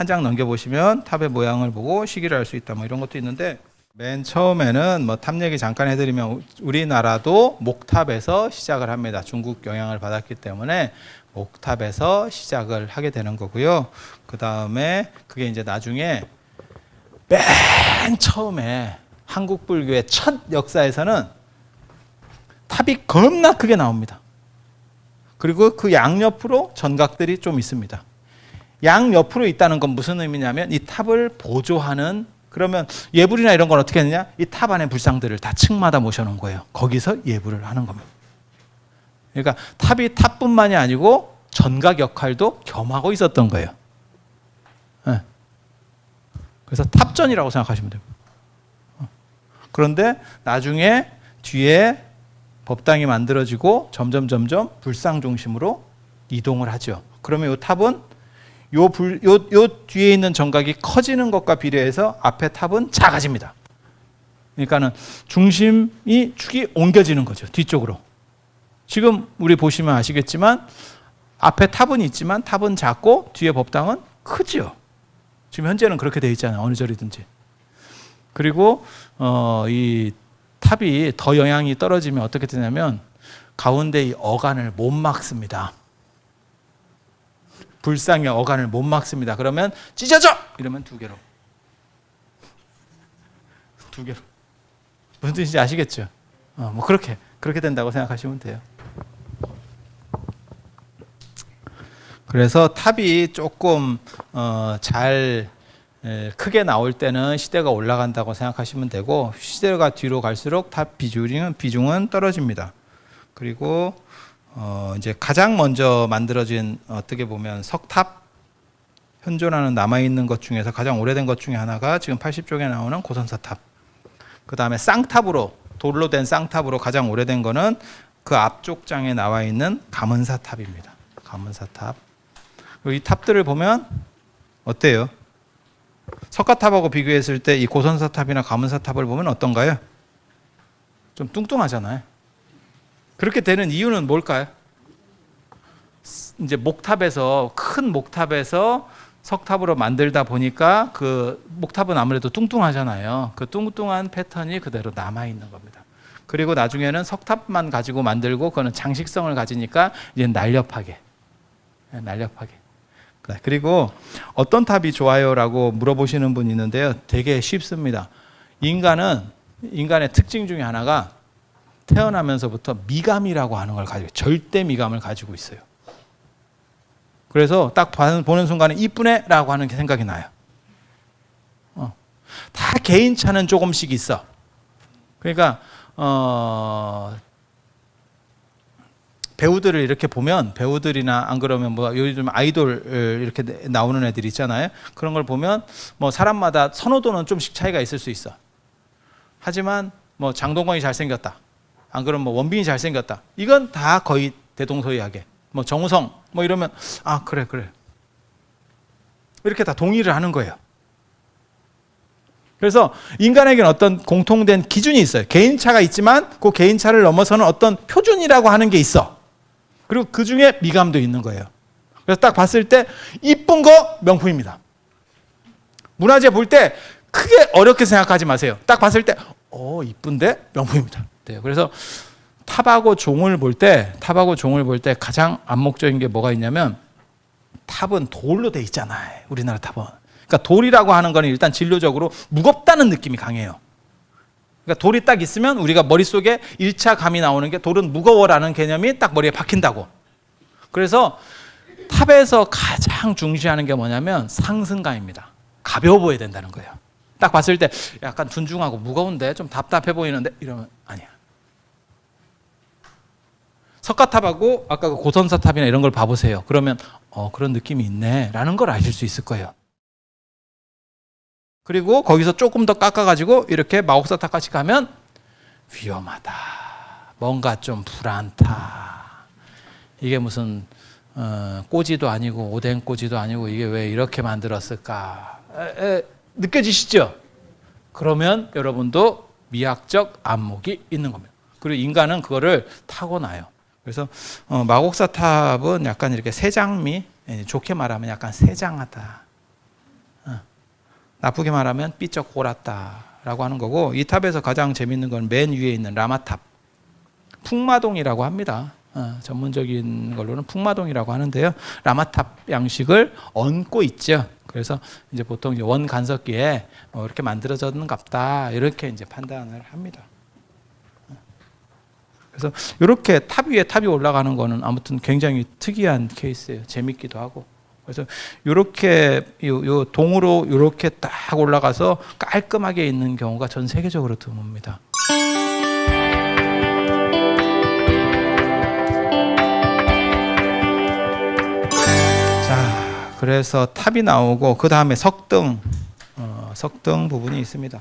한 장 넘겨보시면 탑의 모양을 보고 시기를 알 수 있다. 뭐 이런 것도 있는데, 맨 처음에는 뭐 탑 얘기 잠깐 해드리면 우리나라도 목탑에서 시작을 합니다. 중국 영향을 받았기 때문에 목탑에서 시작을 하게 되는 거고요. 그 다음에 그게 이제 나중에 맨 처음에 한국 불교의 첫 역사에서는 탑이 겁나 크게 나옵니다. 그리고 그 양옆으로 전각들이 좀 있습니다. 양옆으로 있다는 건 무슨 의미냐면 이 탑을 보조하는, 그러면 예불이나 이런 건 어떻게 했느냐? 이 탑 안에 불상들을 다 층마다 모셔놓은 거예요. 거기서 예불을 하는 겁니다. 그러니까 탑이 탑뿐만이 아니고 전각 역할도 겸하고 있었던 거예요. 네. 그래서 탑전이라고 생각하시면 됩니다. 그런데 나중에 뒤에 법당이 만들어지고 점점 불상 중심으로 이동을 하죠. 그러면 이 탑은 요 뒤에 있는 정각이 커지는 것과 비례해서 앞에 탑은 작아집니다. 그러니까는 중심이 축이 옮겨지는 거죠. 뒤쪽으로. 지금 우리 보시면 아시겠지만 앞에 탑은 있지만 탑은 작고 뒤에 법당은 크죠. 지금 현재는 그렇게 되어 있잖아요. 어느 절이든지. 그리고 이 탑이 더 영향이 떨어지면 어떻게 되냐면 가운데 이 어간을 못 막습니다. 불상의 어간을 못 막습니다. 그러면 찢어져! 이러면 두 개로. 무슨 뜻인지 아시겠죠? 뭐 그렇게 된다고 생각하시면 돼요. 그래서 탑이 조금 잘 크게 나올 때는 시대가 올라간다고 생각하시면 되고, 시대가 뒤로 갈수록 탑 비중은 떨어집니다. 그리고 이제 가장 먼저 만들어진, 어떻게 보면 석탑, 현존하는 남아있는 것 중에서 가장 오래된 것 중에 하나가 지금 80쪽에 나오는 고선사탑. 그 다음에 쌍탑으로, 돌로 된 쌍탑으로 가장 오래된 거는 그 앞쪽 장에 나와 있는 가문사탑입니다. 가문사탑. 이 탑들을 보면 어때요? 석가탑하고 비교했을 때 이 고선사탑이나 가문사탑을 보면 어떤가요? 좀 뚱뚱하잖아요. 그렇게 되는 이유는 뭘까요? 이제 목탑에서, 큰 목탑에서 석탑으로 만들다 보니까 그 목탑은 아무래도 뚱뚱하잖아요. 그 뚱뚱한 패턴이 그대로 남아있는 겁니다. 그리고 나중에는 석탑만 가지고 만들고 그거는 장식성을 가지니까 이제 날렵하게. 그리고 어떤 탑이 좋아요라고 물어보시는 분이 있는데요. 되게 쉽습니다. 인간의 특징 중에 하나가 태어나면서부터 미감이라고 하는 걸 가지고, 절대 미감을 가지고 있어요. 그래서 딱 보는 순간에 이쁘네 라고 하는 생각이 나요. 다 개인차는 조금씩 있어. 그러니까 배우들을 이렇게 보면, 배우들이나 안 그러면 뭐 요즘 아이돌 이렇게 나오는 애들 있잖아요. 그런 걸 보면 뭐 사람마다 선호도는 좀씩 차이가 있을 수 있어. 하지만 뭐 장동건이 잘생겼다, 안 그러면 뭐 원빈이 잘생겼다, 이건 다 거의 대동소이하게, 뭐 정우성 뭐 이러면 아 그래 이렇게 다 동의를 하는 거예요. 그래서 인간에게는 어떤 공통된 기준이 있어요. 개인차가 있지만 그 개인차를 넘어서는 어떤 표준이라고 하는 게 있어. 그리고 그 중에 미감도 있는 거예요. 그래서 딱 봤을 때 이쁜 거 명품입니다. 문화재 볼 때 크게 어렵게 생각하지 마세요. 딱 봤을 때 이쁜데 명품입니다. 네, 그래서 탑하고 종을 볼 때 가장 안목적인 게 뭐가 있냐면, 탑은 돌로 돼 있잖아요. 우리나라 탑은. 그러니까 돌이라고 하는 거는 일단 진료적으로 무겁다는 느낌이 강해요. 그러니까 돌이 딱 있으면 우리가 머릿속에 1차 감이 나오는 게 돌은 무거워라는 개념이 딱 머리에 박힌다고. 그래서 탑에서 가장 중시하는 게 뭐냐면 상승감입니다. 가벼워 보여야 된다는 거예요. 딱 봤을 때 약간 둔중하고 무거운데 좀 답답해 보이는데 이러면 아니야. 석가탑하고 아까 그 고선사탑이나 이런 걸 봐보세요. 그러면 그런 느낌이 있네 라는 걸 아실 수 있을 거예요. 그리고 거기서 조금 더 깎아가지고 이렇게 마옥사탑 같이 가면 위험하다, 뭔가 좀 불안타, 이게 무슨 꼬지도 아니고 오뎅 꼬지도 아니고 이게 왜 이렇게 만들었을까 느껴지시죠? 그러면 여러분도 미학적 안목이 있는 겁니다. 그리고 인간은 그거를 타고나요. 그래서 마곡사탑은 약간 이렇게 세장미, 좋게 말하면 약간 세장하다. 나쁘게 말하면 삐쩍 골았다라고 하는 거고, 이 탑에서 가장 재밌는 건 맨 위에 있는 라마탑, 풍마동이라고 합니다. 전문적인 걸로는 풍마동이라고 하는데요. 라마탑 양식을 얹고 있죠. 그래서 이제 보통 이제 원 간섭기에 이렇게 만들어졌는갑다 이렇게 이제 판단을 합니다. 그래서 이렇게 탑 위에 탑이 올라가는 거는 아무튼 굉장히 특이한 케이스예요. 재밌기도 하고. 그래서 이렇게 요 동으로 이렇게 딱 올라가서 깔끔하게 있는 경우가 전 세계적으로 드뭅니다. 자, 그래서 탑이 나오고 그 다음에 석등 부분이 있습니다.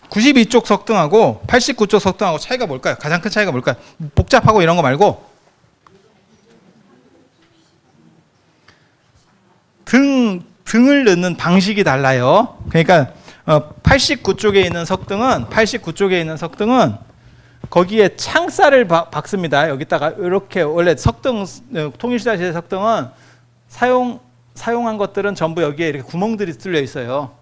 92쪽 석등하고 89쪽 석등하고 차이가 뭘까요? 가장 큰 차이가 뭘까요? 복잡하고 이런 거 말고 등을 넣는 방식이 달라요. 그러니까 89쪽에 있는 석등은 거기에 창살을 박습니다. 여기다가 이렇게 원래 석등 통일시대 석등은 사용한 것들은 전부 여기에 이렇게 구멍들이 뚫려 있어요.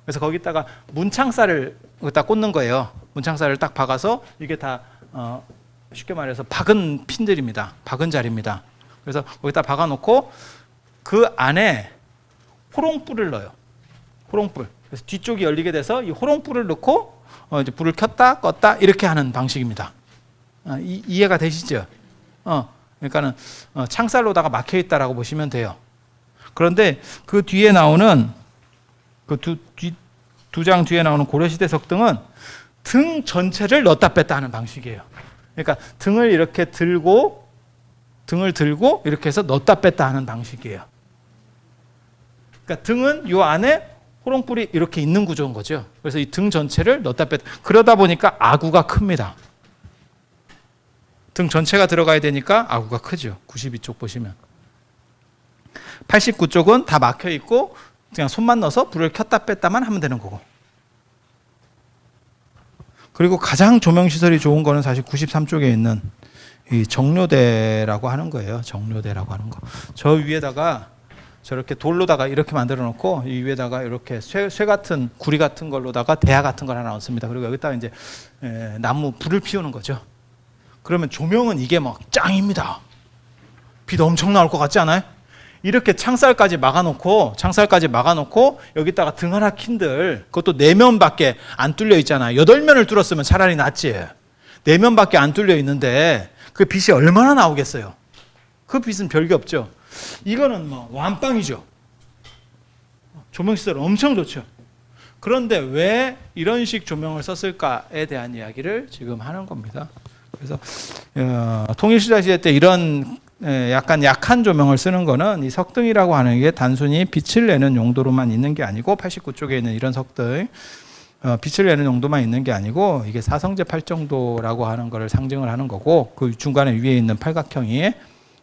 그래서 거기다가 문창살을 딱 꽂는 거예요. 문창살을 딱 박아서 이게 다 쉽게 말해서 박은 핀들입니다. 박은 자리입니다. 그래서 거기다 박아놓고 그 안에 호롱불을 넣어요. 호롱불. 그래서 뒤쪽이 열리게 돼서 이 호롱불을 넣고 이제 불을 켰다 껐다 이렇게 하는 방식입니다. 이해가 되시죠? 그러니까는 창살로다가 막혀 있다라고 보시면 돼요. 그런데 그 뒤에 나오는 그 두 장 뒤에 나오는 고려시대 석등은 등 전체를 넣었다 뺐다 하는 방식이에요. 그러니까 등을 들고 이렇게 해서 넣었다 뺐다 하는 방식이에요. 그러니까 등은 이 안에 호롱불이 이렇게 있는 구조인 거죠. 그래서 이 등 전체를 넣었다 뺐다. 그러다 보니까 아구가 큽니다. 등 전체가 들어가야 되니까 아구가 크죠. 92쪽 보시면. 89쪽은 다 막혀 있고 그냥 손만 넣어서 불을 켰다 뺐다만 하면 되는 거고. 그리고 가장 조명 시설이 좋은 거는 사실 93쪽에 있는 이 정료대라고 하는 거예요. 정료대라고 하는 거. 저 위에다가 저렇게 돌로다가 이렇게 만들어 놓고 이 위에다가 이렇게 쇠 같은 구리 같은 걸로다가 대야 같은 걸 하나 얹습니다. 그리고 여기다가 이제 나무 불을 피우는 거죠. 그러면 조명은 이게 막 짱입니다. 빛 엄청 나올 것 같지 않아요? 이렇게 창살까지 막아놓고 여기다가 등 하나 킨들 그것도 4면밖에 안 뚫려 있잖아. 8면을 뚫었으면 차라리 낫지. 4면밖에 안 뚫려 있는데 그 빛이 얼마나 나오겠어요. 그 빛은 별게 없죠. 이거는 뭐 완빵이죠. 조명시설 엄청 좋죠. 그런데 왜 이런 식 조명을 썼을까에 대한 이야기를 지금 하는 겁니다. 그래서 통일시대 때 이런 약간 약한 조명을 쓰는 거는 이 석등이라고 하는 게 단순히 빛을 내는 용도로만 있는 게 아니고 89쪽에 있는 이런 석등 빛을 내는 용도만 있는 게 아니고 이게 사성제 8정도라고 하는 거를 상징을 하는 거고 그 중간에 위에 있는 팔각형이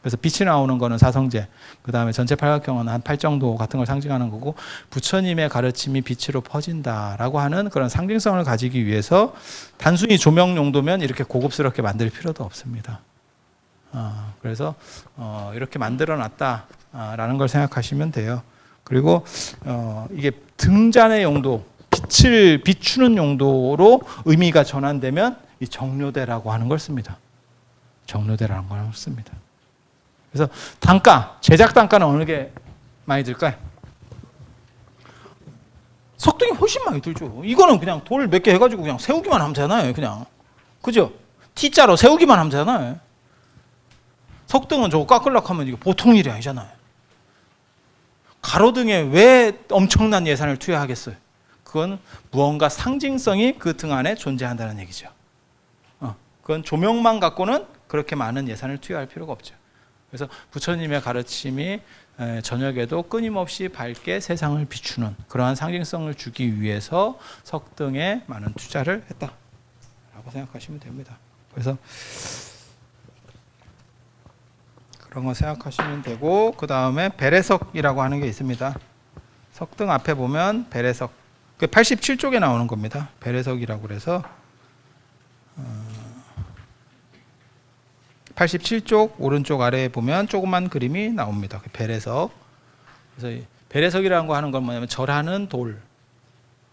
그래서 빛이 나오는 거는 사성제, 그 다음에 전체 팔각형은 한 8정도 같은 걸 상징하는 거고 부처님의 가르침이 빛으로 퍼진다라고 하는 그런 상징성을 가지기 위해서 단순히 조명 용도면 이렇게 고급스럽게 만들 필요도 없습니다. 그래서 이렇게 만들어 놨다라는 걸 생각하시면 돼요. 그리고 이게 등잔의 용도, 빛을 비추는 용도로 의미가 전환되면 이 정료대라고 하는 걸 씁니다. 정료대라는 걸 씁니다. 그래서 단가, 제작 단가는 어느 게 많이 들까요? 석등이 훨씬 많이 들죠. 이거는 그냥 돌 몇 개 해가지고 그냥 세우기만 하면 되잖아요. 그냥. 그죠? T자로 세우기만 하면 되잖아요. 석등은 저거 깎으려고 하면 이거 보통 일이 아니잖아요. 가로등에 왜 엄청난 예산을 투여하겠어요? 그건 무언가 상징성이 그 등 안에 존재한다는 얘기죠. 그건 조명만 갖고는 그렇게 많은 예산을 투여할 필요가 없죠. 그래서 부처님의 가르침이 저녁에도 끊임없이 밝게 세상을 비추는 그러한 상징성을 주기 위해서 석등에 많은 투자를 했다라고 생각하시면 됩니다. 그래서 그런 거 생각하시면 되고 그 다음에 배례석이라고 하는 게 있습니다. 석등 앞에 보면 배례석 87쪽에 나오는 겁니다. 배례석이라고 그래서 87쪽 오른쪽 아래에 보면 조그만 그림이 나옵니다. 배례석. 그래서 배례석이라는 거 하는 건 뭐냐면 절하는 돌,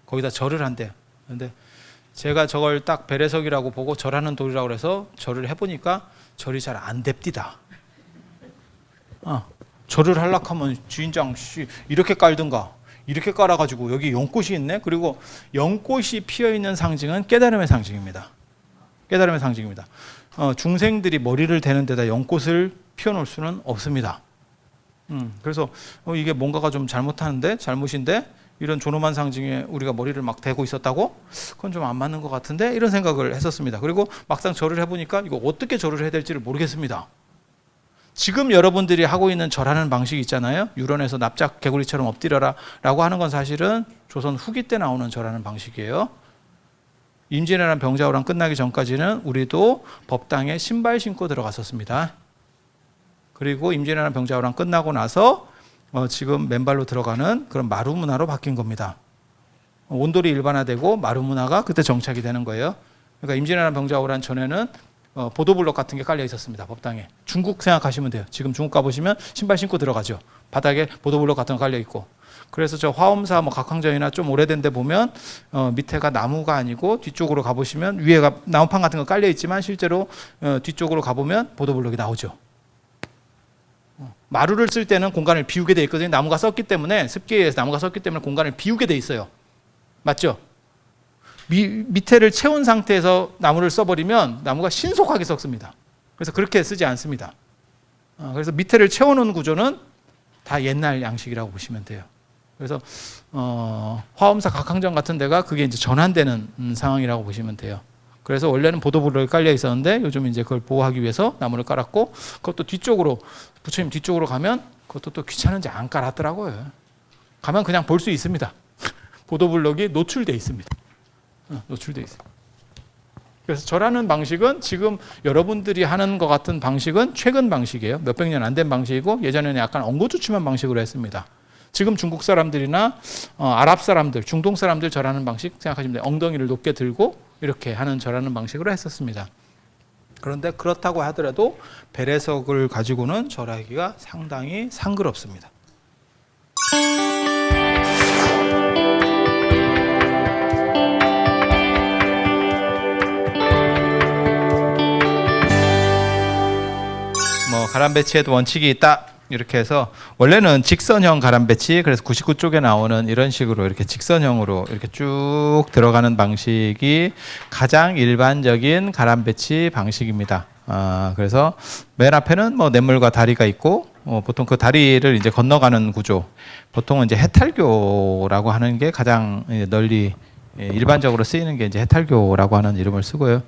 거기다 절을 한대요. 근데 제가 저걸 딱 배례석이라고 보고 절하는 돌이라고 해서 절을 해보니까 절이 잘 안 됩디다. 절을 하려고 하면 주인장 이렇게 깔든가 이렇게 깔아가지고 여기 연꽃이 있네. 그리고 연꽃이 피어있는 상징은 깨달음의 상징입니다. 깨달음의 상징입니다. 중생들이 머리를 대는 데다 연꽃을 피워놓을 수는 없습니다. 그래서 이게 뭔가가 좀 잘못인데 이런 존엄한 상징에 우리가 머리를 막 대고 있었다고? 그건 좀 안 맞는 것 같은데? 이런 생각을 했었습니다. 그리고 막상 절을 해보니까 이거 어떻게 절을 해야 될지를 모르겠습니다. 지금 여러분들이 하고 있는 절하는 방식이 있잖아요. 유론에서 납작 개구리처럼 엎드려라 라고 하는 건 사실은 조선 후기 때 나오는 절하는 방식이에요. 임진왜란 병자호란 끝나기 전까지는 우리도 법당에 신발 신고 들어갔었습니다. 그리고 임진왜란 병자호란 끝나고 나서 지금 맨발로 들어가는 그런 마루문화로 바뀐 겁니다. 온돌이 일반화되고 마루문화가 그때 정착이 되는 거예요. 그러니까 임진왜란 병자호란 전에는 보도블록 같은 게 깔려 있었습니다. 법당에. 중국 생각하시면 돼요. 지금 중국 가보시면 신발 신고 들어가죠. 바닥에 보도블록 같은 거 깔려 있고. 그래서 저 화엄사 각황전이나 좀 오래된 데 보면 밑에가 나무가 아니고 뒤쪽으로 가보시면 위에가 나무판 같은 거 깔려 있지만 실제로 뒤쪽으로 가보면 보도블록이 나오죠. 마루를 쓸 때는 공간을 비우게 돼 있거든요. 나무가 썼기 때문에, 습기에 의해서 나무가 썼기 때문에 공간을 비우게 돼 있어요. 맞죠? 밑에를 채운 상태에서 나무를 써버리면 나무가 신속하게 썩습니다. 그래서 그렇게 쓰지 않습니다. 그래서 밑에를 채워놓은 구조는 다 옛날 양식이라고 보시면 돼요. 그래서 화엄사 각항전 같은 데가 그게 이제 전환되는 상황이라고 보시면 돼요. 그래서 원래는 보도블록이 깔려 있었는데 요즘 이제 그걸 보호하기 위해서 나무를 깔았고, 그것도 뒤쪽으로, 부처님 뒤쪽으로 가면 그것도 또 귀찮은지 안 깔았더라고요. 가면 그냥 볼 수 있습니다. 보도블록이 노출돼 있습니다. 노출돼 있어요. 그래서 절하는 방식은 지금 여러분들이 하는 것 같은 방식은 최근 방식이에요. 몇백 년 안 된 방식이고, 예전에는 약간 엉거주춤한 방식으로 했습니다. 지금 중국 사람들이나 아랍 사람들, 중동 사람들 절하는 방식 생각하시면 돼요. 엉덩이를 높게 들고 이렇게 하는 절하는 방식으로 했었습니다. 그런데 그렇다고 하더라도 배례석을 가지고는 절하기가 상당히 상그럽습니다. 가람 배치에도 원칙이 있다. 이렇게 해서 원래는 직선형 가람 배치, 그래서 99쪽에 나오는 이런 식으로 이렇게 직선형으로 이렇게 쭉 들어가는 방식이 가장 일반적인 가람 배치 방식입니다. 그래서 맨 앞에는 냇물과 다리가 있고, 보통 그 다리를 이제 건너가는 구조, 보통은 이제 해탈교라고 하는 게 가장 널리 일반적으로 쓰이는 게 이제 해탈교라고 하는 이름을 쓰고요.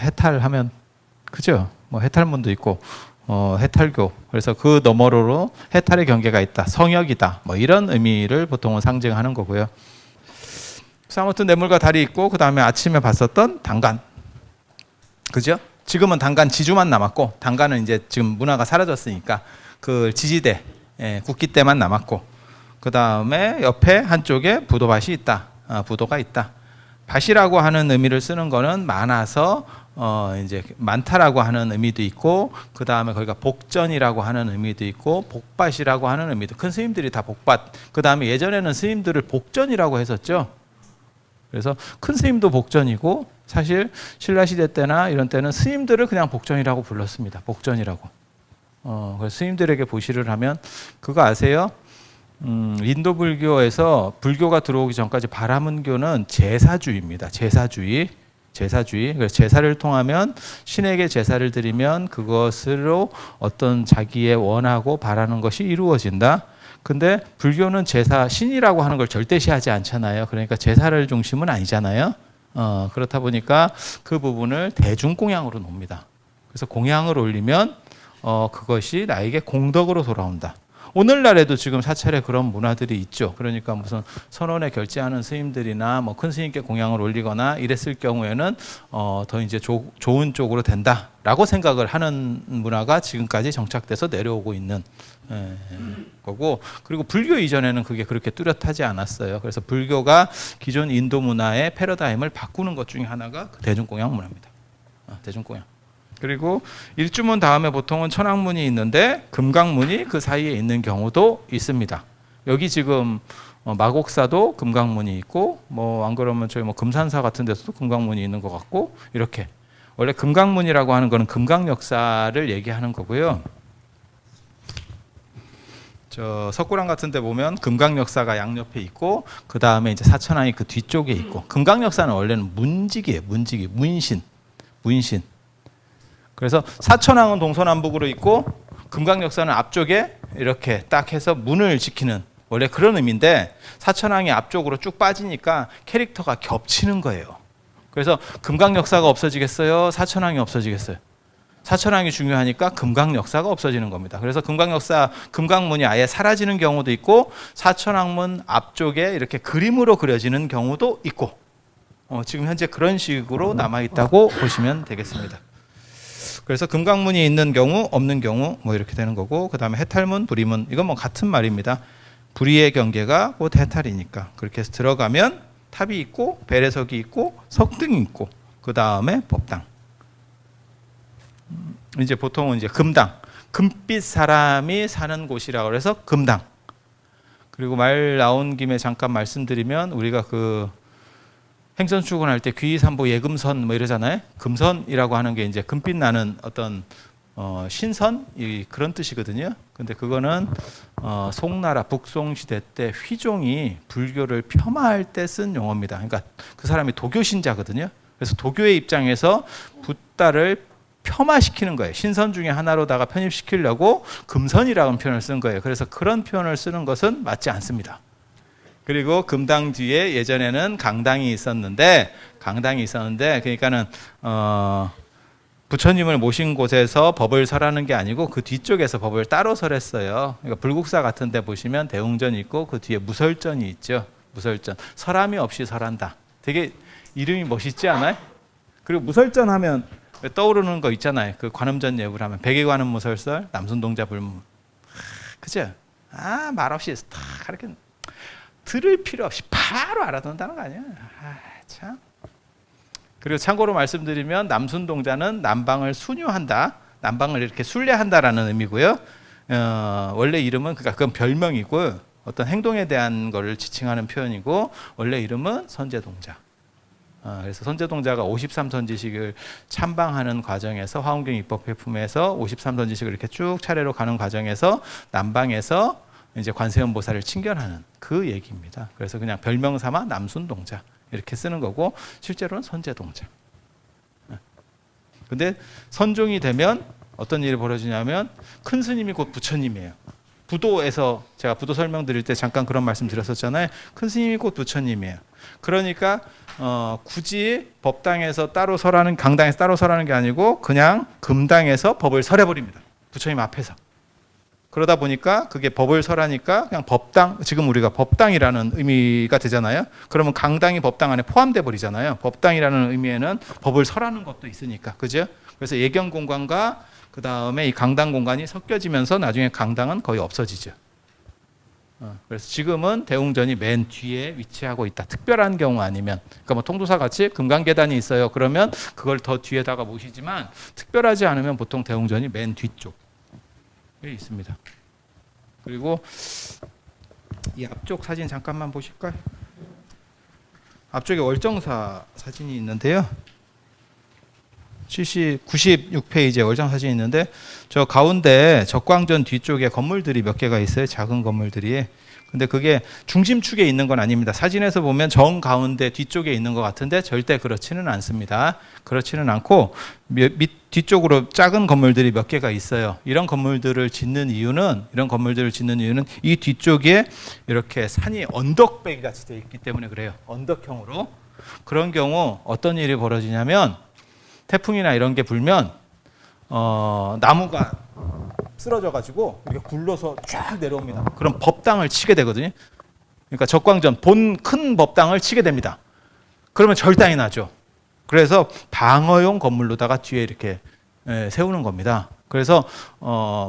해탈하면 그죠? 해탈문도 있고. 해탈교, 그래서 그 너머로 해탈의 경계가 있다, 성역이다, 이런 의미를 보통은 상징하는 거고요. 그래서 아무튼 냇물과 다리 있고, 그 다음에 아침에 봤었던 단간, 그죠? 지금은 단간 지주만 남았고, 단간은 이제 지금 문화가 사라졌으니까 그 지지대, 국기대만 남았고, 그 다음에 옆에 한쪽에 부도밭이 있다, 부도가 있다. 밭이라고 하는 의미를 쓰는 거는 많아서 이제 많다라고 하는 의미도 있고, 그 다음에 거기가 복전이라고 하는 의미도 있고, 복밭이라고 하는 의미도, 큰 스님들이 다 복밭, 그 다음에 예전에는 스님들을 복전이라고 했었죠. 그래서 큰 스님도 복전이고, 사실 신라시대 때나 이런 때는 스님들을 그냥 복전이라고 불렀습니다. 복전이라고. 그래서 스님들에게 보시를 하면 그거 아세요? 인도 불교에서 불교가 들어오기 전까지 바라문교는 제사주의입니다. 제사주의. 그래서 제사를 통하면, 신에게 제사를 드리면 그것으로 어떤 자기의 원하고 바라는 것이 이루어진다. 근데 불교는 제사, 신이라고 하는 걸 절대시하지 않잖아요. 그러니까 제사를 중심은 아니잖아요. 그렇다 보니까 그 부분을 대중공양으로 놓습니다. 그래서 공양을 올리면 그것이 나에게 공덕으로 돌아온다. 오늘날에도 지금 사찰에 그런 문화들이 있죠. 그러니까 무슨 선원에 결제하는 스님들이나 큰 스님께 공양을 올리거나 이랬을 경우에는 더 이제 좋은 쪽으로 된다라고 생각을 하는 문화가 지금까지 정착돼서 내려오고 있는 거고, 그리고 불교 이전에는 그게 그렇게 뚜렷하지 않았어요. 그래서 불교가 기존 인도 문화의 패러다임을 바꾸는 것 중에 하나가 그 대중공양 문화입니다. 대중공양. 그리고 일주문 다음에 보통은 천왕문이 있는데 금강문이 그 사이에 있는 경우도 있습니다. 여기 지금 마곡사도 금강문이 있고 뭐 안 그러면 저희 뭐 금산사 같은 데서도 금강문이 있는 것 같고 이렇게 원래 금강문이라고 하는 거는 금강 역사를 얘기하는 거고요. 저 석굴암 같은 데 보면 금강 역사가 양옆에 있고 그 다음에 이제 사천왕이 그 뒤쪽에 있고 금강 역사는 원래는 문직이에요. 문직이 문신. 그래서 사천왕은 동서남북으로 있고 금강 역사는 앞쪽에 이렇게 딱 해서 문을 지키는 원래 그런 의미인데 사천왕이 앞쪽으로 쭉 빠지니까 캐릭터가 겹치는 거예요. 그래서 금강 역사가 없어지겠어요? 사천왕이 없어지겠어요? 사천왕이 중요하니까 금강 역사가 없어지는 겁니다. 그래서 금강 역사, 금강문이 아예 사라지는 경우도 있고 사천왕문 앞쪽에 이렇게 그림으로 그려지는 경우도 있고 지금 현재 그런 식으로 남아 있다고 보시면 되겠습니다. 그래서 금강문이 있는 경우, 없는 경우 뭐 이렇게 되는 거고 그 다음에 해탈문, 불이문 이건 뭐 같은 말입니다. 불이의 경계가 곧 해탈이니까 그렇게 해서 들어가면 탑이 있고 배례석이 있고 석등이 있고 그 다음에 법당. 이제 보통은 이제 금당, 금빛 사람이 사는 곳이라고 해서 금당. 그리고 말 나온 김에 잠깐 말씀드리면 우리가 그 행선 출근할 때 귀의삼보 예금선 뭐 이러잖아요. 금선이라고 하는 게 이제 금빛 나는 어떤 신선 그런 뜻이거든요. 근데 그거는 송나라 북송 시대 때 휘종이 불교를 폄하할 때 쓴 용어입니다. 그러니까 그 사람이 도교 신자거든요. 그래서 도교의 입장에서 붓다를 폄하시키는 거예요. 신선 중에 하나로다가 편입시키려고 금선이라는 표현을 쓴 거예요. 그래서 그런 표현을 쓰는 것은 맞지 않습니다. 그리고 금당 뒤에 예전에는 강당이 있었는데 그러니까는 부처님을 모신 곳에서 법을 설하는 게 아니고 그 뒤쪽에서 법을 따로 설했어요. 그러니까 불국사 같은 데 보시면 대웅전이 있고 그 뒤에 무설전이 있죠. 무설전. 설함이 없이 설한다. 되게 이름이 멋있지 않아요? 그리고 무설전 하면 떠오르는 거 있잖아요. 그 관음전 예불 하면 백의관음 무설설 남순동자 불문. 그죠? 말없이 딱 이렇게 들을 필요 없이 바로 알아듣는다는 거 아니야? 참. 그리고 참고로 말씀드리면 남순동자는 남방을 순유한다. 남방을 이렇게 순례한다라는 의미고요. 원래 이름은 그건 별명이고 어떤 행동에 대한 거를 지칭하는 표현이고 원래 이름은 선제동자. 그래서 선제동자가 53선지식을 참방하는 과정에서 화엄경 입법회품에서 53선지식을 이렇게 쭉 차례로 가는 과정에서 남방에서 이제 관세음보살을 친견하는 그 얘기입니다. 그래서 그냥 별명 삼아 남순동자 이렇게 쓰는 거고 실제로는 선제동자. 근데 선종이 되면 어떤 일이 벌어지냐면 큰 스님이 곧 부처님이에요. 부도에서 제가 부도 설명드릴 때 잠깐 그런 말씀 드렸었잖아요. 큰 스님이 곧 부처님이에요. 그러니까 굳이 법당에서 따로 설하는 강당에서 따로 설하는 게 아니고 그냥 금당에서 법을 설해버립니다. 부처님 앞에서. 그러다 보니까 그게 법을 설하니까 그냥 법당, 지금 우리가 법당이라는 의미가 되잖아요. 그러면 강당이 법당 안에 포함돼 버리잖아요. 법당이라는 의미에는 법을 설하는 것도 있으니까. 그죠? 그래서 예경 공간과 그 다음에 이 강당 공간이 섞여지면서 나중에 강당은 거의 없어지죠. 그래서 지금은 대웅전이 맨 뒤에 위치하고 있다. 특별한 경우 아니면, 그러니까 뭐 통도사 같이 금강계단이 있어요. 그러면 그걸 더 뒤에다가 모시지만 특별하지 않으면 보통 대웅전이 맨 뒤쪽에 있습니다. 그리고 이 앞쪽 사진 잠깐만 보실까요? 앞쪽에 월정사 사진이 있는데요. 96페이지에 월정 사진이 있는데 저 가운데 적광전 뒤쪽에 건물들이 몇 개가 있어요. 작은 건물들이. 근데 그게 중심축에 있는 건 아닙니다. 사진에서 보면 정 가운데 뒤쪽에 있는 것 같은데 절대 그렇지는 않습니다. 그렇지는 않고 밑 뒤쪽으로 작은 건물들이 몇 개가 있어요. 이런 건물들을 짓는 이유는 이 뒤쪽에 이렇게 산이 언덕배기 같이 되어 있기 때문에 그래요. 언덕형으로. 그런 경우 어떤 일이 벌어지냐면 태풍이나 이런 게 불면 나무가 쓰러져 가지고 이렇게 굴러서 쫙 내려옵니다. 그럼 법당을 치게 되거든요. 그러니까 적광전 본 큰 법당을 치게 됩니다. 그러면 절당이 나죠. 그래서 방어용 건물로다가 뒤에 이렇게 세우는 겁니다. 그래서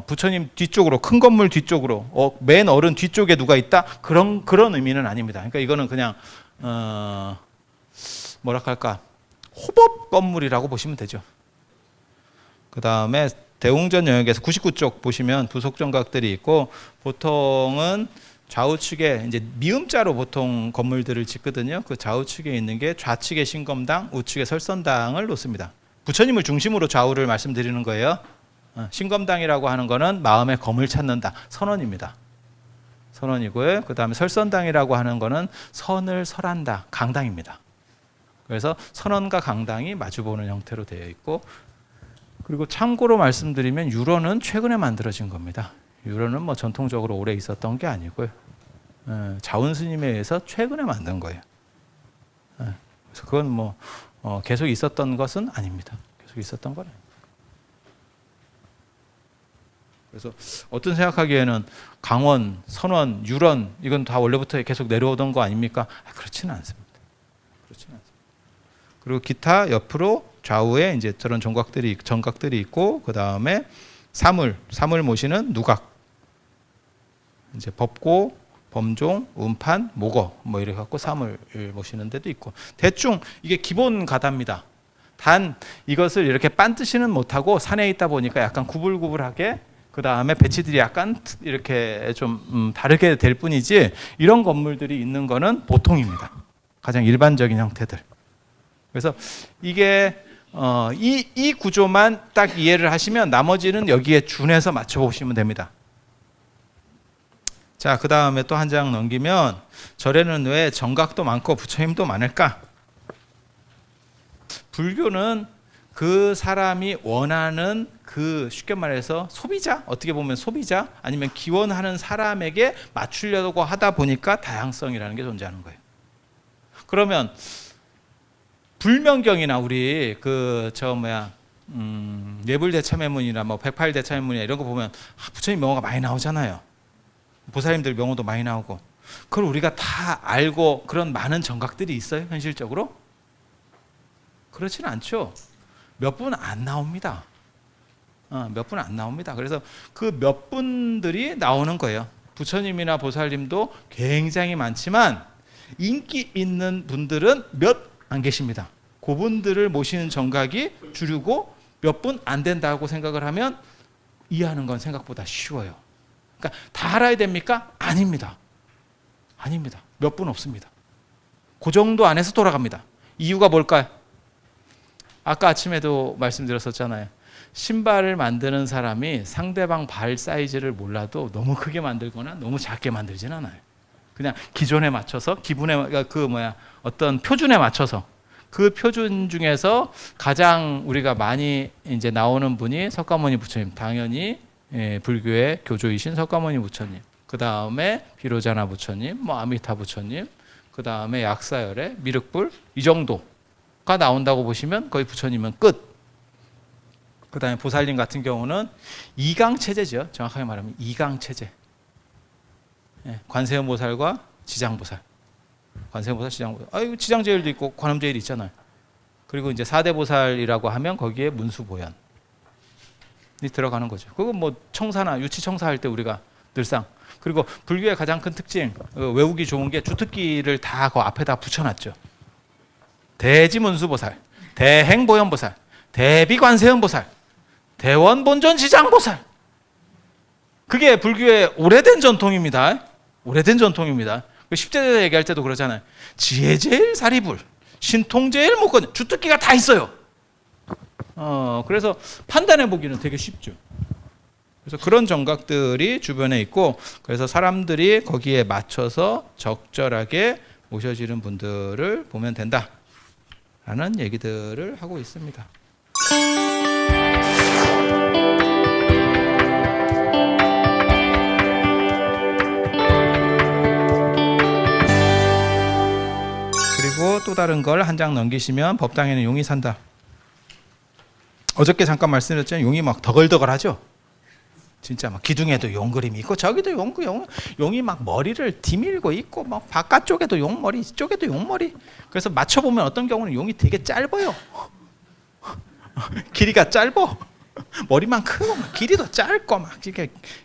부처님 뒤쪽으로 큰 건물 뒤쪽으로 맨 어른 뒤쪽에 누가 있다 그런 의미는 아닙니다. 그러니까 이거는 그냥 뭐랄까 호법 건물이라고 보시면 되죠. 그 다음에 대웅전 영역에서 99쪽 보시면 부속 정각들이 있고, 보통은 좌우측에 이제 미음자로 보통 건물들을 짓거든요. 그 좌우측에 있는 게 좌측에 신검당, 우측에 설선당을 놓습니다. 부처님을 중심으로 좌우를 말씀드리는 거예요. 신검당이라고 하는 거는 마음의 검을 찾는다, 선언입니다. 선언이고요. 그 다음에 설선당이라고 하는 거는 선을 설한다, 강당입니다. 그래서 선언과 강당이 마주보는 형태로 되어 있고, 그리고 참고로 말씀드리면 유로는 최근에 만들어진 겁니다. 유로는 뭐 전통적으로 오래 있었던 게 아니고요. 자운 스님에 의해서 최근에 만든 거예요. 그래서 그건 뭐 계속 있었던 것은 아닙니다. 계속 있었던 건 아닙니다. 그래서 어떤 생각하기에는 강원, 선원, 유런 이건 다 원래부터 계속 내려오던 거 아닙니까? 그렇지는 않습니다. 그렇지는 않습니다. 그리고 기타 옆으로 좌우에 이제 저런 정각들이 있고, 그 다음에 사물 모시는 누각, 이제 법고, 범종, 운판, 모거 뭐 이래 갖고 사물을 모시는 데도 있고, 대충 이게 기본 가다입니다. 단 이것을 이렇게 빤뜨시는 못하고 산에 있다 보니까 약간 구불구불하게, 그 다음에 배치들이 약간 이렇게 좀 다르게 될 뿐이지, 이런 건물들이 있는 거는 보통입니다. 가장 일반적인 형태들. 그래서 이게 이 구조만 딱 이해를 하시면 나머지는 여기에 준해서 맞춰보시면 됩니다. 자, 그 다음에 또 한 장 넘기면, 절에는 왜 정각도 많고 부처님도 많을까? 불교는 그 사람이 원하는 그, 쉽게 말해서 소비자, 어떻게 보면 소비자 아니면 기원하는 사람에게 맞추려고 하다 보니까 다양성이라는 게 존재하는 거예요. 그러면 불명경이나 우리 뇌불대참회문이나 뭐 108대참회문이나 이런 거 보면 부처님 명호가 많이 나오잖아요. 보살님들 명호도 많이 나오고. 그걸 우리가 다 알고 그런 많은 정각들이 있어요, 현실적으로? 그렇지는 않죠. 몇 분 안 나옵니다. 몇 분 안 나옵니다. 그래서 그 몇 분들이 나오는 거예요. 부처님이나 보살님도 굉장히 많지만 인기 있는 분들은 몇 안 계십니다. 그분들을 모시는 정각이 주류고 몇 분 안 된다고 생각을 하면 이해하는 건 생각보다 쉬워요. 그러니까 다 알아야 됩니까? 아닙니다. 아닙니다. 몇 분 없습니다. 그 정도 안에서 돌아갑니다. 이유가 뭘까요? 아까 아침에도 말씀드렸었잖아요. 신발을 만드는 사람이 상대방 발 사이즈를 몰라도 너무 크게 만들거나 너무 작게 만들진 않아요. 그냥 기존에 맞춰서 어떤 표준에 맞춰서, 그 표준 중에서 가장 우리가 많이 이제 나오는 분이 석가모니 부처님, 당연히 불교의 교조이신 석가모니 부처님, 그 다음에 비로자나 부처님, 뭐 아미타 부처님, 그 다음에 약사열의 미륵불, 이 정도가 나온다고 보시면 거의 부처님은 끝. 그 다음에 보살님 같은 경우는 이강 체제죠. 정확하게 말하면 이강 체제. 관세음 보살과 지장보살. 관세음 보살, 지장보살. 지장제일도 있고 관음제일이 있잖아요. 그리고 이제 4대 보살이라고 하면 거기에 문수보현이 들어가는 거죠. 그거 뭐 청사나 유치 청사할 때 우리가 늘상. 그리고 불교의 가장 큰 특징, 외우기 좋은 게 주특기를 다 그 앞에다 붙여놨죠. 대지문수보살, 대행보현보살, 대비관세음보살, 대원본전지장보살. 그게 불교의 오래된 전통입니다. 오래된 전통입니다. 10대대 얘기할 때도 그러잖아요. 지혜제일 사리불, 신통제일 목건, 주특기가 다 있어요. 그래서 판단해 보기는 되게 쉽죠. 그래서 그런 정각들이 주변에 있고, 그래서 사람들이 거기에 맞춰서 적절하게 모셔지는 분들을 보면 된다라는 얘기들을 하고 있습니다. 그리고 또 다른 걸 한 장 넘기시면, 법당에는 용이 산다. 어저께 잠깐 말씀드렸잖아요. 용이 막 더글더글하죠. 진짜 막 기둥에도 용 그림이 있고 저기도 용이 막 머리를 디밀고 있고, 막 바깥쪽에도 용머리, 이쪽에도 용머리. 그래서 맞춰보면 어떤 경우는 용이 되게 짧아요. 길이가 짧어. 머리만 크고 길이도 짧고 막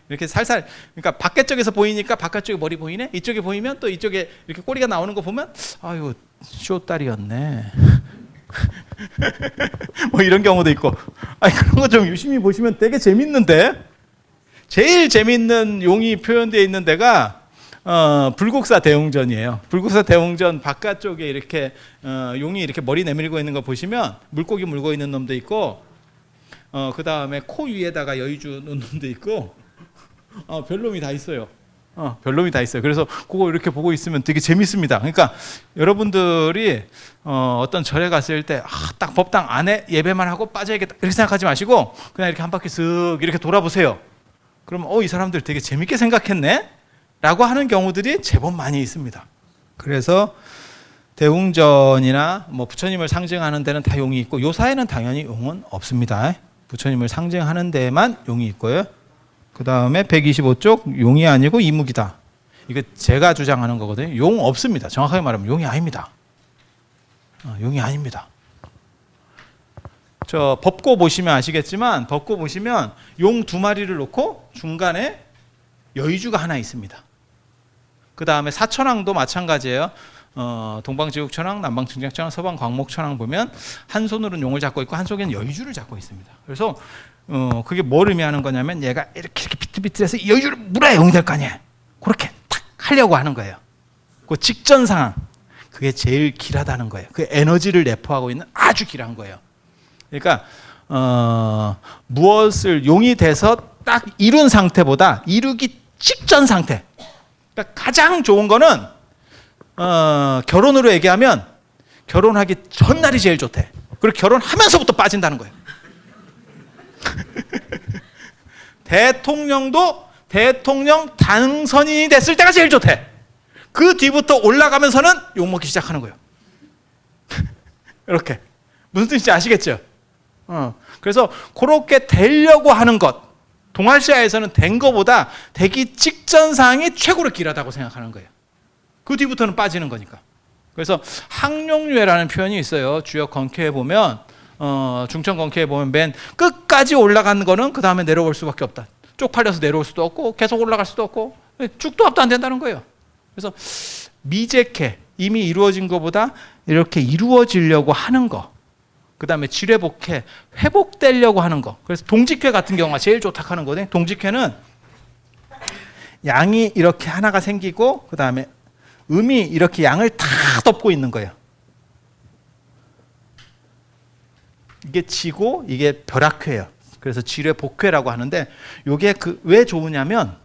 이렇게 살살. 그러니까 바깥쪽에서 보이니까 바깥쪽에 머리 보이네. 이쪽에 보이면 또 이쪽에 이렇게 꼬리가 나오는 거 보면 아유 쇼다리였네. 뭐 이런 경우도 있고. 아니, 그런 거 좀 유심히 보시면 되게 재밌는데, 제일 재밌는 용이 표현되어 있는 데가 불국사 대웅전이에요. 불국사 대웅전 바깥쪽에 이렇게 용이 이렇게 머리 내밀고 있는 거 보시면 물고기 물고 있는 놈도 있고, 그 다음에 코 위에다가 여의주 놓은 놈도 있고, 별놈이 다 있어요. 별놈이 다 있어요. 그래서 그거 이렇게 보고 있으면 되게 재밌습니다. 그러니까 여러분들이 어떤 절에 갔을 때 딱 법당 안에 예배만 하고 빠져야겠다 이렇게 생각하지 마시고 그냥 이렇게 한 바퀴 쓱 이렇게 돌아보세요. 그러면 이 사람들 되게 재밌게 생각했네? 라고 하는 경우들이 제법 많이 있습니다. 그래서 대웅전이나 뭐 부처님을 상징하는 데는 다 용이 있고, 요사에는 당연히 용은 없습니다. 부처님을 상징하는 데만 용이 있고요. 그 다음에 125쪽 용이 아니고 이묵이다. 이거 제가 주장하는 거거든요. 용 없습니다. 정확하게 말하면 용이 아닙니다. 용이 아닙니다. 저 법고 보시면 아시겠지만, 법고 보시면 용 2마리를 놓고 중간에 여의주가 하나 있습니다. 그 다음에 사천왕도 마찬가지예요. 동방지국천왕, 남방증장천왕, 서방광목천왕 보면 한 손으로는 용을 잡고 있고 한 손에는 여의주를 잡고 있습니다. 그래서 그게 뭘 의미하는 거냐면 얘가 이렇게 비틀비틀해서 이 여의주를 물어야 용이 될 거 아니에요. 그렇게 탁 하려고 하는 거예요. 그 직전 상황, 그게 제일 길하다는 거예요. 그 에너지를 내포하고 있는 아주 길한 거예요. 그러니까 무엇을 용이 돼서 딱 이룬 상태보다 이루기 직전 상태, 그러니까 가장 좋은 거는 결혼으로 얘기하면 결혼하기 전날이 제일 좋대. 그리고 결혼하면서부터 빠진다는 거예요. 대통령도 대통령 당선인이 됐을 때가 제일 좋대. 그 뒤부터 올라가면서는 욕먹기 시작하는 거예요. 이렇게. 무슨 뜻인지 아시겠죠? 그래서 그렇게 되려고 하는 것, 동아시아에서는 된 거보다 되기 직전 상황이 최고로 길하다고 생각하는 거예요. 그 뒤부터는 빠지는 거니까. 그래서 항룡유회라는 표현이 있어요. 주역 건캐에 보면, 중천 건캐에 보면 맨 끝까지 올라가는 거는 그 다음에 내려올 수밖에 없다. 쪽팔려서 내려올 수도 없고 계속 올라갈 수도 없고 죽도 합도 안 된다는 거예요. 그래서 미제캐, 이미 이루어진 것보다 이렇게 이루어지려고 하는 거, 그 다음에 지뢰복회, 회복되려고 하는 거. 그래서 동직회 같은 경우가 제일 좋다 하는 거네. 동직회는 양이 이렇게 하나가 생기고 그 다음에 음이 이렇게 양을 다 덮고 있는 거예요. 이게 지고 이게 벼락회예요. 그래서 지뢰복회라고 하는데, 이게 왜 좋으냐면,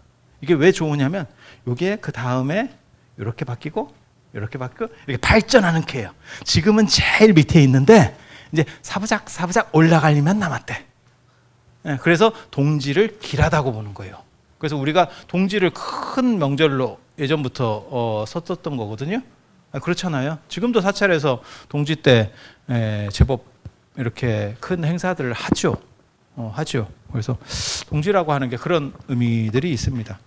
이게 그 다음에 이렇게 바뀌고 이렇게 바뀌고 이렇게 발전하는 쾌예요. 지금은 제일 밑에 있는데 이제 사부작 올라가려면 남았대. 그래서 동지를 길하다고 보는 거예요. 그래서 우리가 동지를 큰 명절로 예전부터 썼었던 거거든요. 그렇잖아요. 지금도 사찰에서 동지 때 제법 이렇게 큰 행사들을 하죠. 하죠. 그래서 동지라고 하는 게 그런 의미들이 있습니다.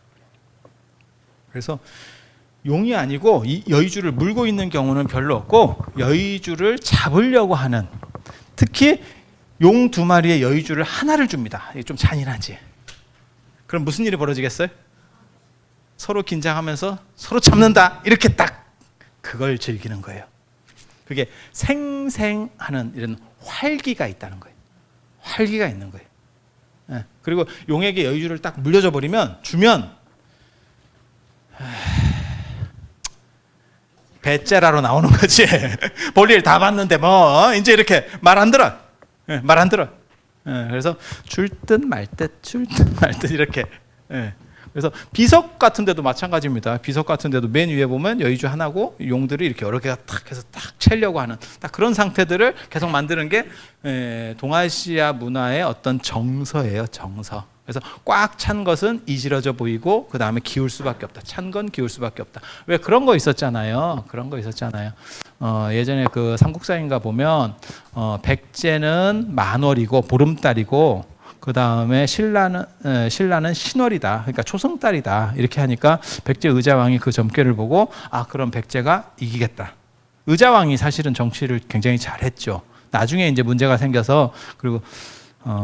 그래서 용이 아니고 이 여의주를 물고 있는 경우는 별로 없고, 여의주를 잡으려고 하는, 특히 용 2마리의 여의주를 하나를 줍니다. 이게 좀 잔인하지. 그럼 무슨 일이 벌어지겠어요? 서로 긴장하면서 서로 잡는다, 이렇게 딱 그걸 즐기는 거예요. 그게 생생하는 이런 활기가 있다는 거예요. 활기가 있는 거예요. 그리고 용에게 여의주를 딱 물려줘 버리면, 주면 배째라로 나오는 거지. 볼일 다 봤는데 뭐 이제 이렇게 말 안 들어. 말 안 들어. 그래서 줄 듯 말 듯 이렇게. 그래서 비석 같은 데도 마찬가지입니다. 비석 같은 데도 맨 위에 보면 여의주 하나고 용들이 이렇게 여러 개가 탁 해서 딱 채려고 하는 딱 그런 상태들을 계속 만드는 게 동아시아 문화의 어떤 정서예요. 정서. 그래서 꽉 찬 것은 이지러져 보이고 그 다음에 기울 수밖에 없다. 찬 건 기울 수밖에 없다. 왜 그런 거 있었잖아요. 예전에 그 삼국사인가 보면 백제는 만월이고 보름달이고 그 다음에 신라는 신월이다. 그러니까 초승달이다. 이렇게 하니까 백제 의자왕이 그 점괘를 보고 그럼 백제가 이기겠다. 의자왕이 사실은 정치를 굉장히 잘했죠. 나중에 이제 문제가 생겨서, 그리고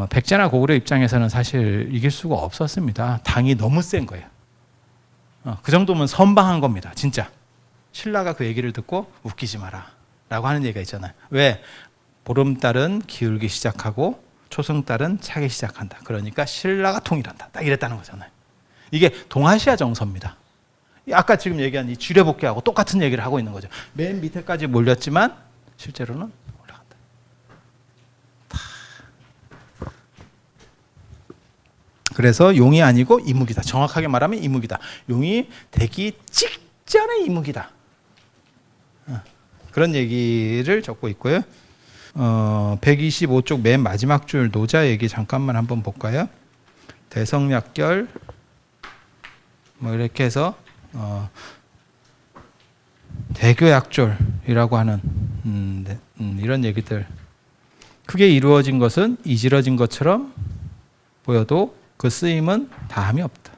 백제나 고구려 입장에서는 사실 이길 수가 없었습니다. 당이 너무 센 거예요. 그 정도면 선방한 겁니다. 진짜. 신라가 그 얘기를 듣고 웃기지 마라 라고 하는 얘기가 있잖아요. 왜? 보름달은 기울기 시작하고 초승달은 차기 시작한다. 그러니까 신라가 통일한다. 딱 이랬다는 거잖아요. 이게 동아시아 정서입니다. 아까 지금 얘기한 이 주례복귀하고 똑같은 얘기를 하고 있는 거죠. 맨 밑에까지 몰렸지만 실제로는 올라간다. 그래서 용이 아니고 이묵이다. 정확하게 말하면 이묵이다. 용이 되기 직전의 이묵이다. 그런 얘기를 적고 있고요. 125쪽 맨 마지막 줄 노자 얘기 잠깐만 한번 볼까요? 대성약결 뭐 이렇게 해서 대교약졸이라고 하는 이런 얘기들. 크게 이루어진 것은 이지러진 것처럼 보여도 그 쓰임은 다함이 없다.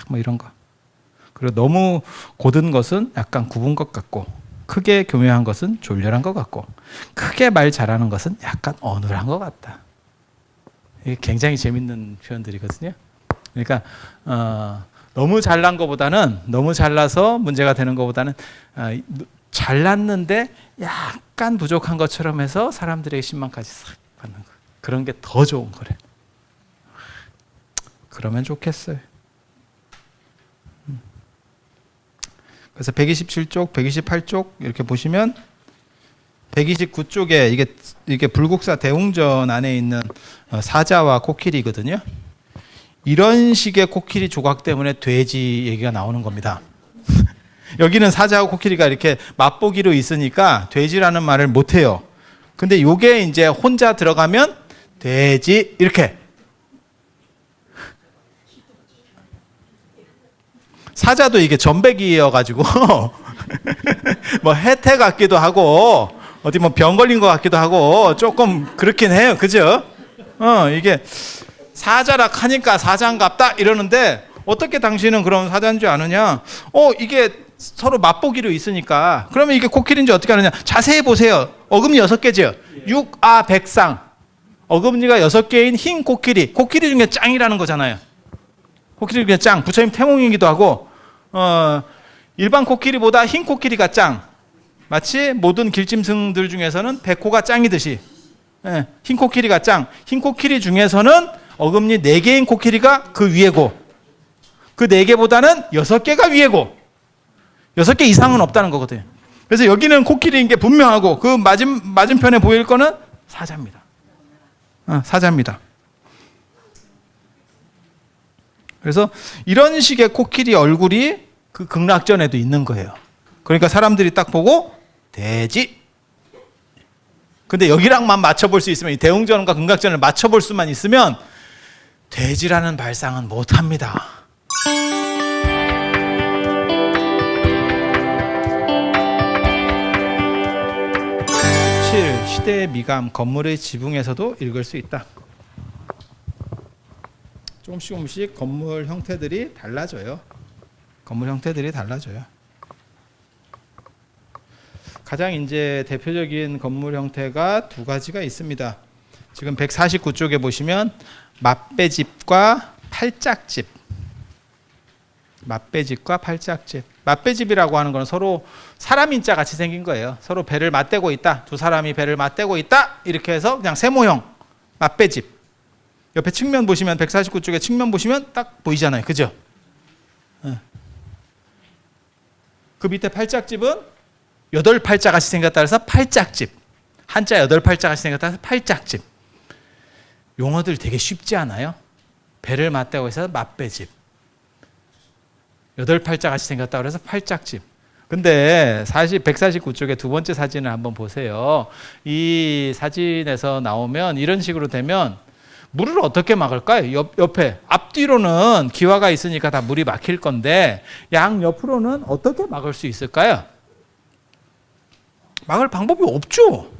뭐 이런 거. 그리고 너무 곧은 것은 약간 굽은 것 같고, 크게 교묘한 것은 졸렬한 것 같고, 크게 말 잘하는 것은 약간 어눌한 것 같다. 이게 굉장히 재밌는 표현들이거든요. 그러니까 너무 잘난 것보다는, 너무 잘나서 문제가 되는 것보다는 잘났는데 약간 부족한 것처럼 해서 사람들의 신망까지 싹 받는 거. 그런 게 더 좋은 거래. 그러면 좋겠어요. 그래서 127쪽, 128쪽 이렇게 보시면 129쪽에 이게 불국사 대웅전 안에 있는 사자와 코끼리거든요. 이런 식의 코끼리 조각 때문에 돼지 얘기가 나오는 겁니다. 여기는 사자와 코끼리가 이렇게 맛보기로 있으니까 돼지라는 말을 못 해요. 근데 요게 이제 혼자 들어가면 돼지 이렇게. 사자도 이게 전백이어가지고 뭐 혜태 같기도 하고 어디 뭐 병 걸린 것 같기도 하고 조금 그렇긴 해요. 그죠? 이게 사자라 하니까 사자인갑다 이러는데 어떻게 당신은 그럼 사자인 줄 아느냐? 이게 서로 맛보기로 있으니까. 그러면 이게 코끼리인지 어떻게 아느냐? 자세히 보세요. 어금니 6개죠. 육아백상. 어금니가 6개인 흰 코끼리. 코끼리 중에 짱이라는 거잖아요. 코끼리 중에 짱. 부처님 태몽이기도 하고 일반 코끼리보다 흰 코끼리가 짱. 마치 모든 길짐승들 중에서는 백호가 짱이듯이 흰 코끼리가 짱. 흰 코끼리 중에서는 어금니 4개인 코끼리가 그 위에고 그 4개보다는 6개가 위에고 6개 이상은 없다는 거거든요. 그래서 여기는 코끼리인 게 분명하고 그 맞은편에 보일 거는 사자입니다. 사자입니다. 그래서 이런 식의 코끼리 얼굴이 그 극락전에도 있는 거예요. 그러니까 사람들이 딱 보고 돼지. 근데 여기랑만 맞춰볼 수 있으면 이 대웅전과 극락전을 맞춰볼 수만 있으면 돼지라는 발상은 못합니다. 17. 시대의 미감, 건물의 지붕에서도 읽을 수 있다. 조금씩 건물 형태들이 달라져요. 건물 형태들이 달라져요. 가장 이제 대표적인 건물 형태가 2가지가 있습니다. 지금 149쪽에 보시면 맛배집과 팔짝집. 맛배집과 팔짝집. 맛배집이라고 하는 건 서로 사람 인자 같이 생긴 거예요. 서로 배를 맞대고 있다. 2사람이 배를 맞대고 있다. 이렇게 해서 그냥 세모형 맛배집. 옆에 측면 보시면 149쪽에 측면 보시면 딱 보이잖아요. 그죠? 그 밑에 팔짝집은 8팔자 같이 생겼다 해서 팔짝집. 한자 8팔자 같이 생겼다 해서 팔짝집. 용어들 되게 쉽지 않아요? 배를 맞대고 해서 맛배집. 8팔자 같이 생겼다 그래서 팔짝집. 근데 149쪽의 2번째 사진을 한번 보세요. 이 사진에서 나오면 이런 식으로 되면 물을 어떻게 막을까요? 옆에 앞뒤로는 기와가 있으니까 다 물이 막힐 건데 양 옆으로는 어떻게 막을 수 있을까요? 막을 방법이 없죠.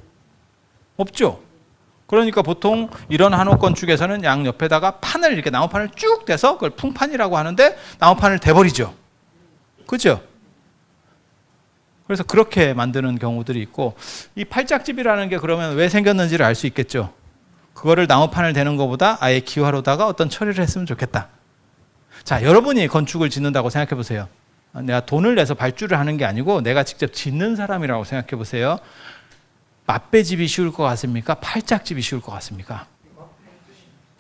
그러니까 보통 이런 한옥 건축에서는 양 옆에다가 판을 이렇게 나무판을 쭉 대서 그걸 풍판이라고 하는데 나무판을 대버리죠. 그죠? 그래서 그렇게 만드는 경우들이 있고 이 팔짝집이라는 게 그러면 왜 생겼는지를 알 수 있겠죠. 그거를 나무판을 대는 것보다 아예 기와로다가 어떤 처리를 했으면 좋겠다. 자, 여러분이 건축을 짓는다고 생각해 보세요. 내가 돈을 내서 발주를 하는 게 아니고 내가 직접 짓는 사람이라고 생각해 보세요. 맛배집이 쉬울 것 같습니까? 팔짝집이 쉬울 것 같습니까?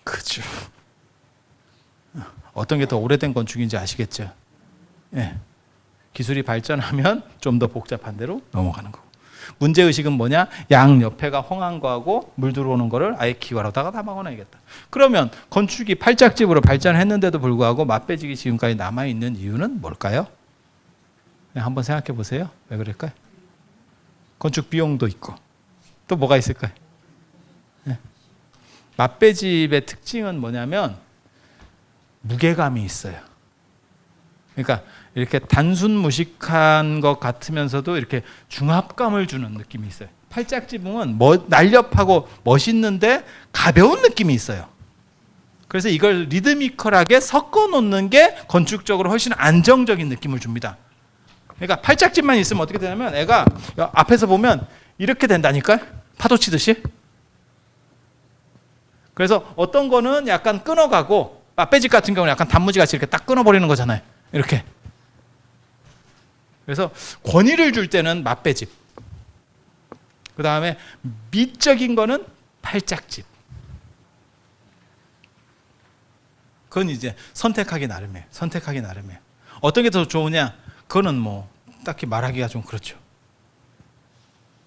그죠. 어떤 게 더 오래된 건축인지 아시겠죠? 예. 기술이 발전하면 좀 더 복잡한 데로 넘어가는 거고. 문제의식은 뭐냐? 양 옆에가 헝한 거하고 물 들어오는 거를 아예 기와로다가 다 막아놔야겠다. 그러면 건축이 팔짝집으로 발전했는데도 불구하고 맛배집이 지금까지 남아있는 이유는 뭘까요? 한번 생각해 보세요. 왜 그럴까요? 건축 비용도 있고 또 뭐가 있을까요? 네. 맛배집의 특징은 뭐냐면 무게감이 있어요. 그러니까 이렇게 단순 무식한 것 같으면서도 이렇게 중압감을 주는 느낌이 있어요. 팔짝지붕은 날렵하고 멋있는데 가벼운 느낌이 있어요. 그래서 이걸 리드미컬하게 섞어 놓는 게 건축적으로 훨씬 안정적인 느낌을 줍니다. 그러니까 팔짝집만 있으면 어떻게 되냐면 애가 앞에서 보면 이렇게 된다니까요. 파도 치듯이. 그래서 어떤 거는 약간 끊어가고 맛배집 같은 경우는 약간 단무지같이 이렇게 딱 끊어버리는 거잖아요. 이렇게. 그래서 권위를 줄 때는 맛배집. 그 다음에 미적인 거는 팔짝집. 그건 이제 선택하기 나름이에요. 선택하기 나름이에요. 어떤 게 더 좋으냐? 그거는 뭐 딱히 말하기가 좀 그렇죠.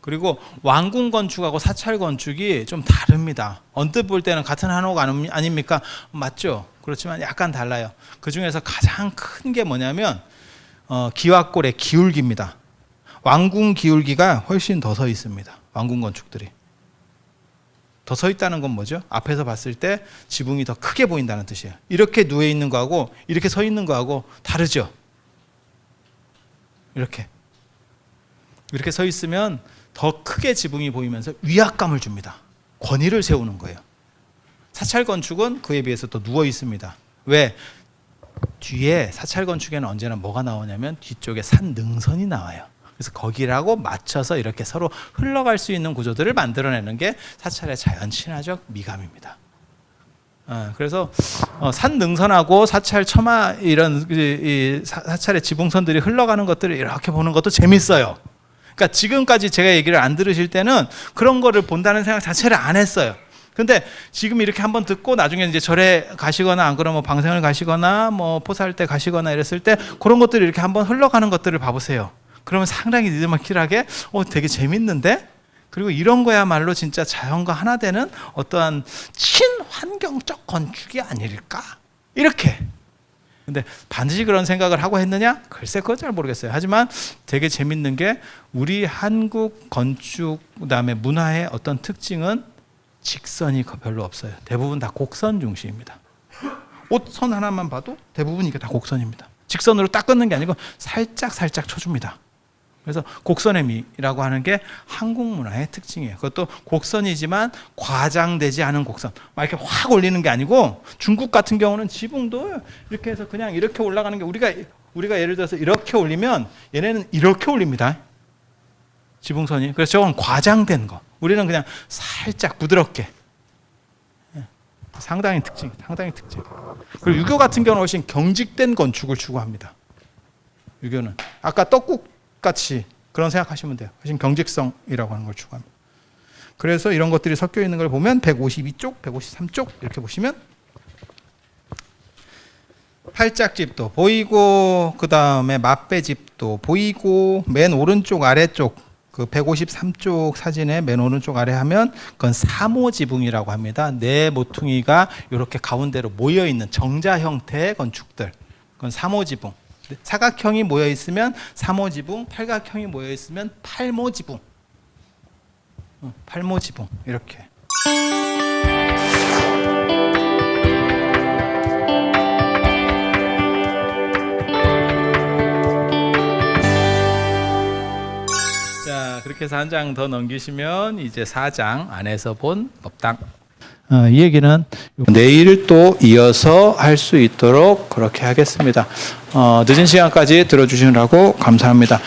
그리고 왕궁 건축하고 사찰 건축이 좀 다릅니다. 언뜻 볼 때는 같은 한옥 아닙니까? 맞죠? 그렇지만 약간 달라요. 그 중에서 가장 큰 게 뭐냐면 기와골의 기울기입니다. 왕궁 기울기가 훨씬 더 서 있습니다. 왕궁 건축들이. 더 서 있다는 건 뭐죠? 앞에서 봤을 때 지붕이 더 크게 보인다는 뜻이에요. 이렇게 누워 있는 거하고 이렇게 서 있는 거하고 다르죠? 이렇게 서 있으면 더 크게 지붕이 보이면서 위압감을 줍니다. 권위를 세우는 거예요. 사찰 건축은 그에 비해서 더 누워 있습니다. 왜? 뒤에 사찰 건축에는 언제나 뭐가 나오냐면 뒤쪽에 산 능선이 나와요. 그래서 거기라고 맞춰서 이렇게 서로 흘러갈 수 있는 구조들을 만들어내는 게 사찰의 자연 친화적 미감입니다. 그래서 산 능선하고 사찰 처마 이런 사찰의 지붕선들이 흘러가는 것들을 이렇게 보는 것도 재밌어요. 그러니까 지금까지 제가 얘기를 안 들으실 때는 그런 거를 본다는 생각 자체를 안 했어요. 근데 지금 이렇게 한번 듣고 나중에 이제 절에 가시거나 안 그러면 방생을 가시거나 뭐 포사할 때 가시거나 이랬을 때 그런 것들이 이렇게 한번 흘러가는 것들을 봐보세요. 그러면 상당히 니드마킬하게 되게 재밌는데? 그리고 이런 거야말로 진짜 자연과 하나 되는 어떠한 친환경적 건축이 아닐까? 이렇게. 근데 반드시 그런 생각을 하고 했느냐? 글쎄 그건 잘 모르겠어요. 하지만 되게 재밌는 게 우리 한국 건축 그다음에 문화의 어떤 특징은 직선이 별로 없어요. 대부분 다 곡선 중심입니다. 옷선 하나만 봐도 대부분 이게 다 곡선입니다. 직선으로 딱 끊는 게 아니고 살짝 쳐줍니다. 그래서 곡선의 미라고 하는 게 한국 문화의 특징이에요. 그것도 곡선이지만 과장되지 않은 곡선. 막 이렇게 확 올리는 게 아니고 중국 같은 경우는 지붕도 이렇게 해서 그냥 이렇게 올라가는 게 우리가 예를 들어서 이렇게 올리면 얘네는 이렇게 올립니다. 지붕선이. 그래서 저건 과장된 거. 우리는 그냥 살짝 부드럽게. 상당히 특징. 그리고 유교 같은 경우는 훨씬 경직된 건축을 추구합니다. 유교는 아까 떡국 같이 그런 생각하시면 돼요. 훨씬 경직성이라고 하는 걸 추구합니다. 그래서 이런 것들이 섞여 있는 걸 보면 152쪽, 153쪽 이렇게 보시면 팔짝집도 보이고 그 다음에 맛배집도 보이고 맨 오른쪽 아래쪽 그 153쪽 사진의 맨 오른쪽 아래 하면 그건 사모지붕이라고 합니다. 네 모퉁이가 이렇게 가운데로 모여 있는 정자 형태의 건축들. 그건 사모지붕. 사각형이 모여 있으면 사모지붕, 팔각형이 모여 있으면 팔모지붕. 팔모지붕 이렇게. 자, 그렇게 해서 한 장 더 넘기시면 이제 4장 안에서 본 법당. 이 얘기는 내일 또 이어서 할 수 있도록 그렇게 하겠습니다. 늦은 시간까지 들어주시느라고 감사합니다.